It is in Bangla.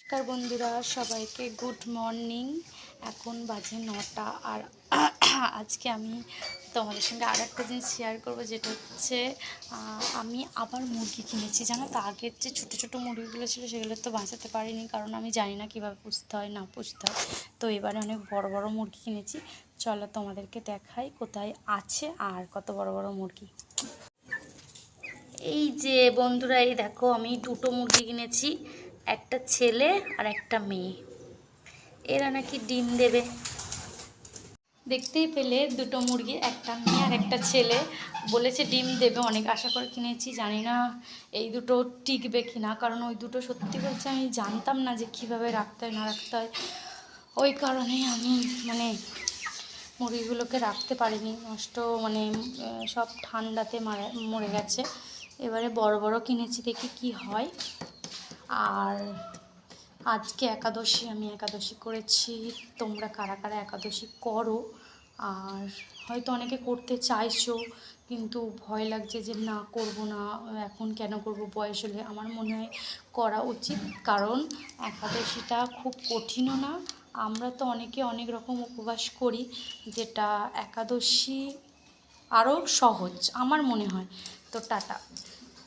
নমস্কার বন্ধুরা, সবাইকে গুড মর্নিং। এখন বাজে 9টা। আর আজকে আমি তোমাদের সঙ্গে আর একটা জিনিস শেয়ার করবো, যেটা হচ্ছে আমি আবার মুরগি কিনেছি। জানো তো, আগের যে ছোটো ছোটো মুরগিগুলো ছিল সেগুলো তো বাঁচাতে পারিনি, কারণ আমি জানি না কীভাবে পুষতে হয় না পুষতে হয়। তো এবারে অনেক বড় বড় মুরগি কিনেছি। চলো তোমাদেরকে দেখাই কোথায় আছে আর কত বড় বড় মুরগি। এই যে বন্ধুরা, এই দেখো, আমি দুটো মুরগি কিনেছি, একটা ছেলে আর একটা মেয়ে। এরা নাকি ডিম দেবে। দেখতেই পেলে দুটো মুরগি, একটা মেয়ে আর একটা ছেলে, বলেছে ডিম দেবে। অনেক আশা করে কিনেছি, জানি না এই দুটো টিকবে কি না, কারণ ওই দুটো সত্যি বলছে আমি জানতাম না যে কীভাবে রাখতে হয় না রাখতে হয়। ওই কারণেই আমি মুরগিগুলোকে রাখতে পারিনি, নষ্ট সব ঠান্ডাতে মরে গেছে। এবারে বড় বড় কিনেছি, দেখি কি হয়। আর আজকে একাদশী, আমি একাদশী করেছি। তোমরা কারা কারা একাদশী করো? আর হয়তো অনেকে করতে চাইছো, কিন্তু ভয় লাগছে যে না, করব না, এখন কেন করব, বয়স হলে। আমার মনে হয় করা উচিত, কারণ একাদশীটা খুব কঠিনও না। আমরা তো অনেকে অনেক রকম উপবাস করি, যেটা একাদশী আরও সহজ আমার মনে হয়। তো টাটা।